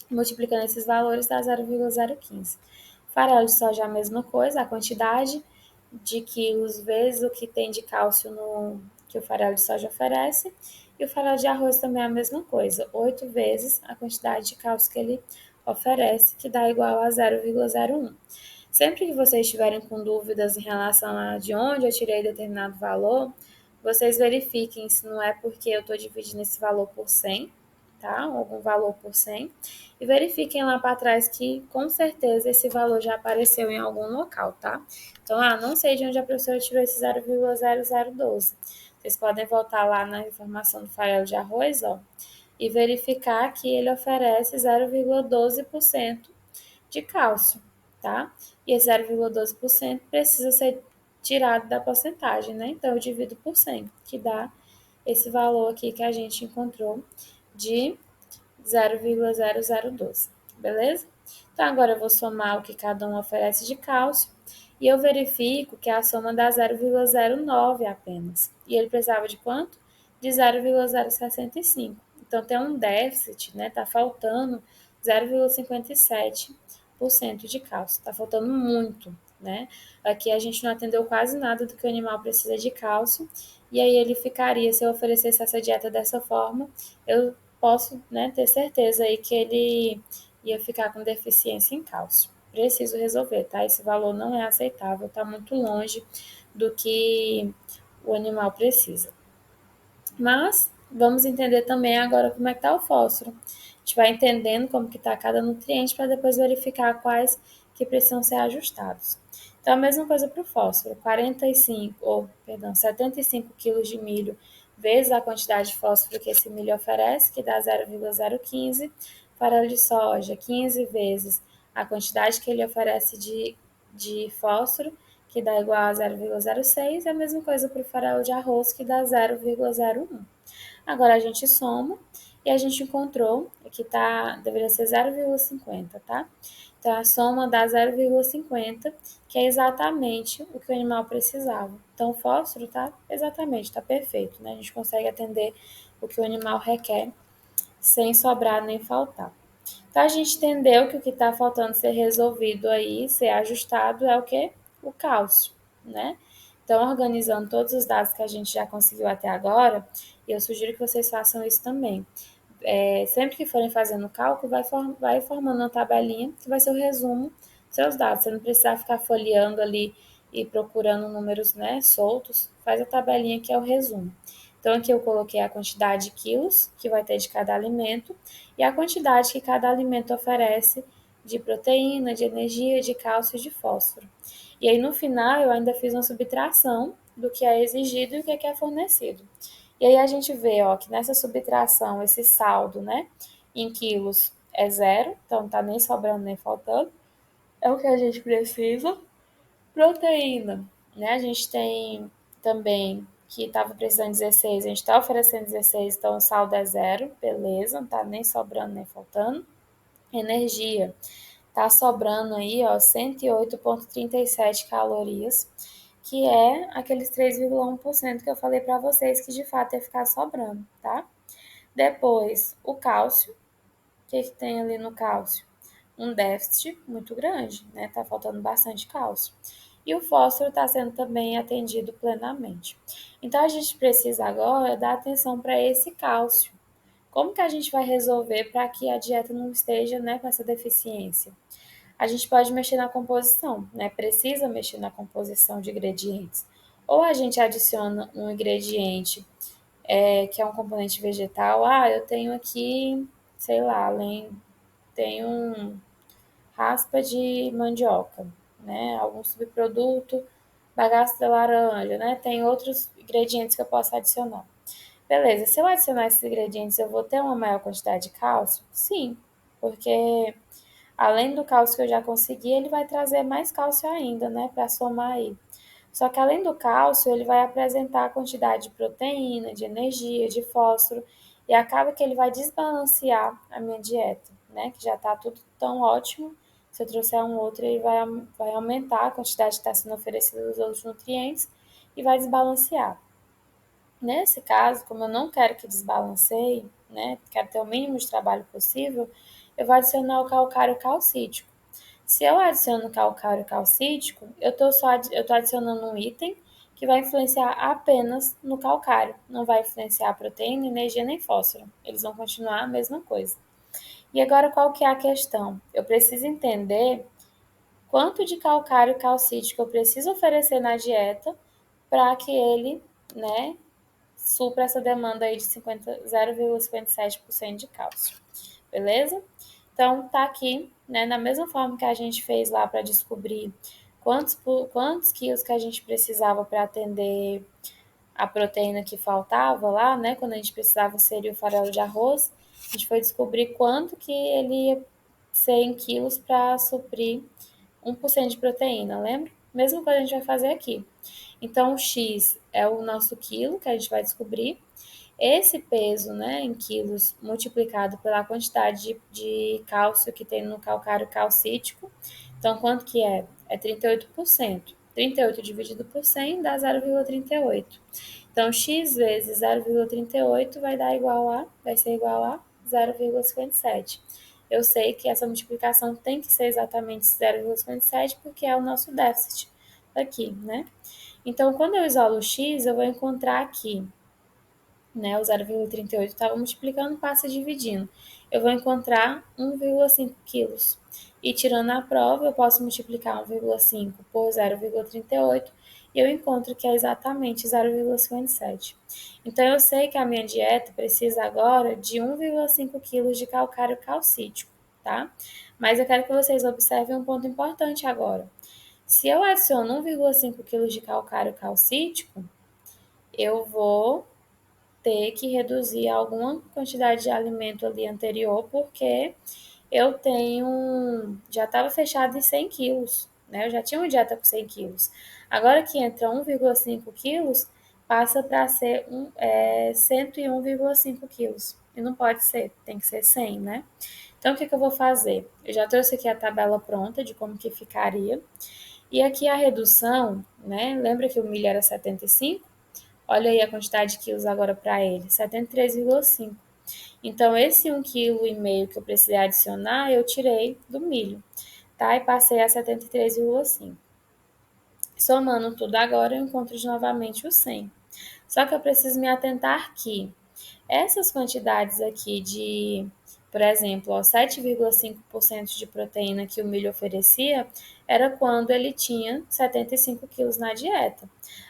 Multiplicando esses valores dá 0,015. Farelo de soja é a mesma coisa, a quantidade de quilos vezes o que tem de cálcio que o farelo de soja oferece. E o farelo de arroz também é a mesma coisa, 8 vezes a quantidade de cálcio que ele oferece, que dá igual a 0,01. Sempre que vocês estiverem com dúvidas em relação a de onde eu tirei determinado valor, vocês verifiquem se não é porque eu estou dividindo esse valor por 100, tá? Algum valor por 100. E verifiquem lá para trás que com certeza esse valor já apareceu em algum local, tá? Então, não sei de onde a professora tirou esse 0,0012. Vocês podem voltar lá na informação do farelo de arroz, ó, e verificar que ele oferece 0,12% de cálcio, tá? E esse 0,12% precisa ser tirado da porcentagem, né? Então, eu divido por 100, que dá esse valor aqui que a gente encontrou de 0,0012, beleza? Então, agora eu vou somar o que cada um oferece de cálcio e eu verifico que a soma dá 0,09 apenas. E ele precisava de quanto? De 0,065. Então, tem um déficit, né? Tá faltando 0,57% de cálcio. Tá faltando muito, né? Aqui a gente não atendeu quase nada do que o animal precisa de cálcio. E aí ele ficaria, se eu oferecesse essa dieta dessa forma, eu posso, né, ter certeza aí que ele ia ficar com deficiência em cálcio. Preciso resolver, tá? Esse valor não é aceitável, tá muito longe do que o animal precisa. Mas vamos entender também agora como é que está o fósforo. A gente vai entendendo como que está cada nutriente para depois verificar quais que precisam ser ajustados. Então, a mesma coisa para o fósforo, 75 quilos de milho vezes a quantidade de fósforo que esse milho oferece, que dá 0,015. Farelo de soja, 15 vezes a quantidade que ele oferece de fósforo, que dá igual a 0,06, e a mesma coisa para o farelo de arroz, que dá 0,01. Agora a gente soma e a gente encontrou que deveria ser 0,50, tá? Então a soma dá 0,50, que é exatamente o que o animal precisava. Então o fósforo tá exatamente, tá perfeito, né? A gente consegue atender o que o animal requer sem sobrar nem faltar. Então a gente entendeu que o que está faltando ser resolvido aí, ser ajustado, é o que? O cálcio, né? Então, organizando todos os dados que a gente já conseguiu até agora, eu sugiro que vocês façam isso também. Sempre que forem fazendo o cálculo, vai formando uma tabelinha que vai ser o resumo dos seus dados. Você não precisa ficar folheando ali e procurando números, né, soltos. Faz a tabelinha que é o resumo. Então, aqui eu coloquei a quantidade de quilos que vai ter de cada alimento e a quantidade que cada alimento oferece de proteína, de energia, de cálcio e de fósforo. E aí, no final, eu ainda fiz uma subtração do que é exigido e o que é fornecido. E aí a gente vê, ó, que nessa subtração, esse saldo, né, em quilos é zero, então não tá nem sobrando nem faltando. É o que a gente precisa. Proteína, né? A gente tem também que estava precisando de 16, a gente está oferecendo 16, então o saldo é zero, beleza, não tá nem sobrando nem faltando. Energia, tá sobrando aí, ó, 108,37 calorias, que é aqueles 3,1% que eu falei para vocês que de fato ia ficar sobrando, tá? Depois, o cálcio, o que tem ali no cálcio? Um déficit muito grande, né? Tá faltando bastante cálcio. E o fósforo está sendo também atendido plenamente. Então, a gente precisa agora dar atenção para esse cálcio. Como que a gente vai resolver para que a dieta não esteja, né, com essa deficiência? A gente pode mexer na composição, né? Precisa mexer na composição de ingredientes. Ou a gente adiciona um ingrediente que é um componente vegetal. Eu tenho aqui, sei lá, tenho raspa de mandioca, né? Algum subproduto, bagaço de laranja, né? Tem outros ingredientes que eu posso adicionar. Beleza, se eu adicionar esses ingredientes, eu vou ter uma maior quantidade de cálcio? Sim, porque além do cálcio que eu já consegui, ele vai trazer mais cálcio ainda, né, para somar aí. Só que além do cálcio, ele vai apresentar a quantidade de proteína, de energia, de fósforo, e acaba que ele vai desbalancear a minha dieta, né, que já está tudo tão ótimo, se eu trouxer um outro, ele vai aumentar a quantidade que está sendo oferecida dos outros nutrientes e vai desbalancear. Nesse caso, como eu não quero que desbalanceie, né, quero ter o mínimo de trabalho possível, eu vou adicionar o calcário calcítico. Se eu adiciono calcário calcítico, eu tô adicionando um item que vai influenciar apenas no calcário, não vai influenciar a proteína, energia nem fósforo. Eles vão continuar a mesma coisa. E agora qual que é a questão? Eu preciso entender quanto de calcário calcítico eu preciso oferecer na dieta para que ele, né, supra essa demanda aí de 0,57% de cálcio. Beleza? Então, tá aqui, né, na mesma forma que a gente fez lá para descobrir quantos quilos que a gente precisava para atender a proteína que faltava lá, né, quando a gente precisava inserir o farelo de arroz, a gente foi descobrir quanto que ele ia ser em quilos para suprir 1% de proteína, lembra? Mesma coisa a gente vai fazer aqui. Então, o X é o nosso quilo que a gente vai descobrir. Esse peso, né, em quilos, multiplicado pela quantidade de cálcio que tem no calcário calcítico. Então, quanto que é? É 38%. 38 dividido por 100 dá 0,38. Então, x vezes 0,38 vai ser igual a 0,57. Eu sei que essa multiplicação tem que ser exatamente 0,57 porque é o nosso déficit aqui, né? Então, quando eu isolo o x, eu vou encontrar aqui, né, o 0,38 estava multiplicando, passa dividindo. Eu vou encontrar 1,5 quilos. E tirando a prova, eu posso multiplicar 1,5 por 0,38 e eu encontro que é exatamente 0,57. Então, eu sei que a minha dieta precisa agora de 1,5 quilos de calcário calcítico, tá? Mas eu quero que vocês observem um ponto importante agora. Se eu adiciono 1,5 quilos de calcário calcítico, eu vou ter que reduzir alguma quantidade de alimento ali anterior, porque eu já estava fechado em 100 quilos, né? Eu já tinha uma dieta com 100 quilos. Agora que entra 1,5 quilos, passa para ser 101,5 quilos. E não pode ser, tem que ser 100, né? Então, o que eu vou fazer? Eu já trouxe aqui a tabela pronta de como que ficaria. E aqui a redução, né? Lembra que o milho era 75? Olha aí a quantidade de quilos agora para ele, 73,5. Então, esse 1,5 kg que eu precisei adicionar, eu tirei do milho, tá? E passei a 73,5. Somando tudo agora, eu encontro novamente o 100. Só que eu preciso me atentar que essas quantidades aqui por exemplo, 7,5% de proteína que o milho oferecia, era quando ele tinha 75 quilos na dieta.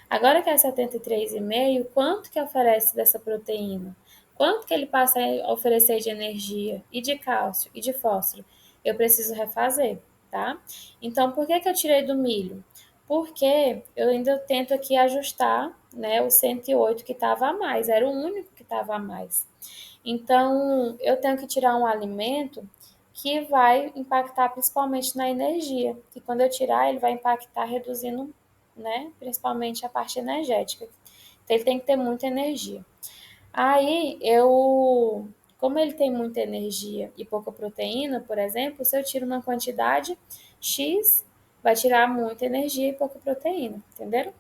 Agora que é 73,5, quanto que oferece dessa proteína? Quanto que ele passa a oferecer de energia, e de cálcio, e de fósforo? Eu preciso refazer, tá? Então, por que eu tirei do milho? Porque eu ainda tento aqui ajustar, né, o 108 que estava a mais, era o único que estava a mais. Então, eu tenho que tirar um alimento que vai impactar principalmente na energia. E quando eu tirar, ele vai impactar reduzindo, né, principalmente a parte energética. Então, ele tem que ter muita energia. Aí, como ele tem muita energia e pouca proteína, por exemplo, se eu tiro uma quantidade X, vai tirar muita energia e pouca proteína, entenderam?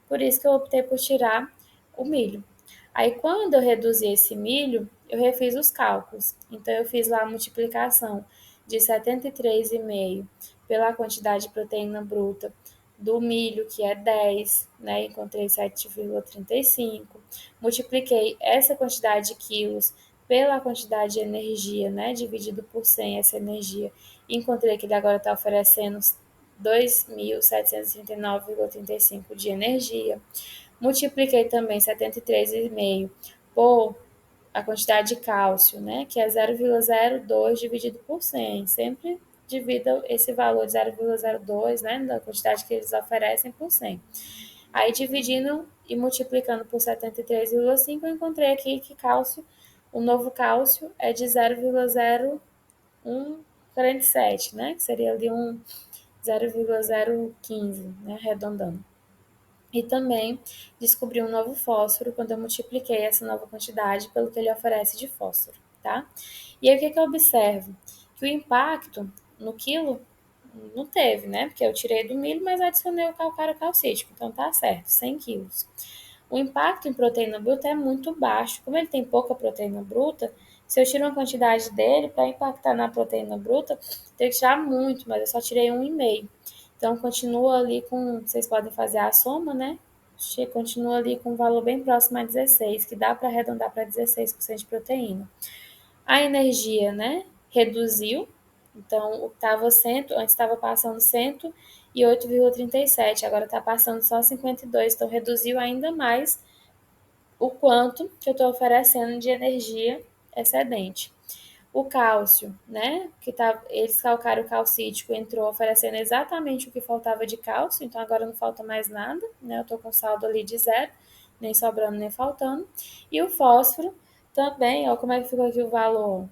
Por isso que eu optei por tirar o milho. Aí, quando eu reduzi esse milho, eu refiz os cálculos. Então, eu fiz lá a multiplicação de 73,5 pela quantidade de proteína bruta do milho, que é 10, né? Encontrei 7,35. Multipliquei essa quantidade de quilos pela quantidade de energia, né? Dividido por 100 essa energia. Encontrei que ele agora está oferecendo 2.739,35 de energia. Multipliquei também 73,5 por a quantidade de cálcio, né, que é 0,02 dividido por 100. Sempre divida esse valor de 0,02, né, da quantidade que eles oferecem por 100. Aí dividindo e multiplicando por 73,5, eu encontrei aqui que o novo cálcio é de 0,0147, né, que seria ali um 0,015, né, arredondando. E também descobri um novo fósforo quando eu multipliquei essa nova quantidade pelo que ele oferece de fósforo, tá? E aí o que eu observo? que o impacto no quilo não teve, né? Porque eu tirei do milho, mas adicionei o calcário calcítico, então tá certo, 100 quilos. O impacto em proteína bruta é muito baixo. Como ele tem pouca proteína bruta, se eu tiro uma quantidade dele, para impactar na proteína bruta, tem que tirar muito, mas eu só tirei 1,5. Então, continua ali com, vocês podem fazer a soma, né? Continua ali com um valor bem próximo a 16, que dá para arredondar para 16% de proteína. A energia, né, reduziu. Então, estava antes estava passando 108,37, agora está passando só 52, então reduziu ainda mais o quanto que eu estou oferecendo de energia excedente. O cálcio, né, que tá, eles calcaram o calcítico, entrou oferecendo exatamente o que faltava de cálcio, então agora não falta mais nada, né, eu estou com saldo ali de zero, nem sobrando nem faltando. E o fósforo também, ó, como é que ficou aqui o valor?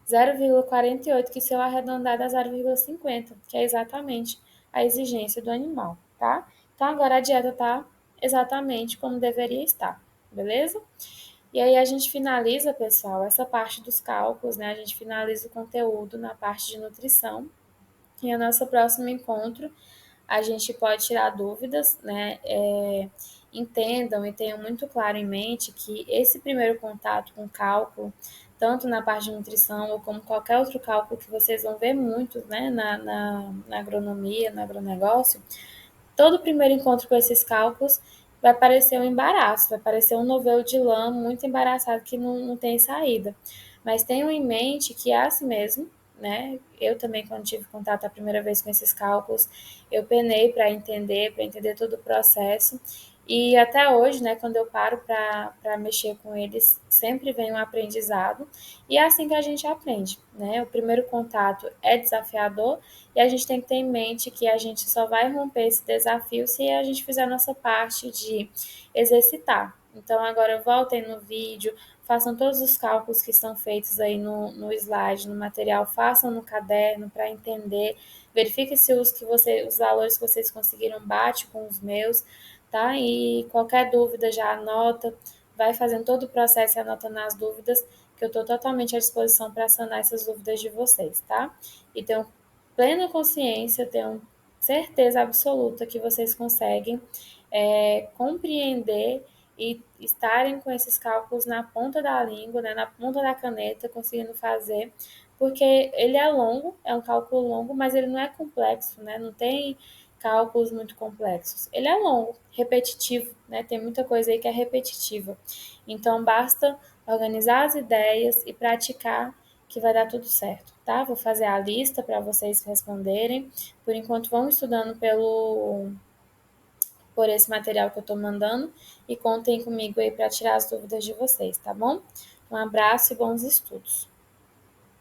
0,48, que se eu arredondar dá 0,50, que é exatamente a exigência do animal, tá? Então agora a dieta tá exatamente como deveria estar, beleza? E aí a gente finaliza, pessoal, essa parte dos cálculos, né? A gente finaliza o conteúdo na parte de nutrição. E o nosso próximo encontro, a gente pode tirar dúvidas, né? Entendam e tenham muito claro em mente que esse primeiro contato com cálculo, tanto na parte de nutrição ou como qualquer outro cálculo que vocês vão ver muito, né, na agronomia, no agronegócio, todo primeiro encontro com esses cálculos vai parecer um embaraço, vai parecer um novelo de lã muito embaraçado que não tem saída. Mas tenham em mente que é assim mesmo, né? Eu também, quando tive contato a primeira vez com esses cálculos, eu penei para entender todo o processo. E até hoje, né, quando eu paro para mexer com eles, sempre vem um aprendizado. E é assim que a gente aprende, né? O primeiro contato é desafiador e a gente tem que ter em mente que a gente só vai romper esse desafio se a gente fizer a nossa parte de exercitar. Então, agora voltem no vídeo, façam todos os cálculos que estão feitos aí no slide, no material, façam no caderno para entender, verifique se os valores que vocês conseguiram bate com os meus, tá? E qualquer dúvida já anota, vai fazendo todo o processo e anotando as dúvidas, que eu estou totalmente à disposição para sanar essas dúvidas de vocês, tá? E tenho plena consciência, tenho certeza absoluta que vocês conseguem compreender e estarem com esses cálculos na ponta da língua, né, na ponta da caneta, conseguindo fazer, porque ele é longo, é um cálculo longo, mas ele não é complexo, né, não tem cálculos muito complexos. Ele é longo, repetitivo, né, tem muita coisa aí que é repetitiva. Então, basta organizar as ideias e praticar que vai dar tudo certo, tá? Vou fazer a lista para vocês responderem. Por enquanto, vão estudando por esse material que eu estou mandando e contem comigo aí para tirar as dúvidas de vocês, tá bom? Um abraço e bons estudos.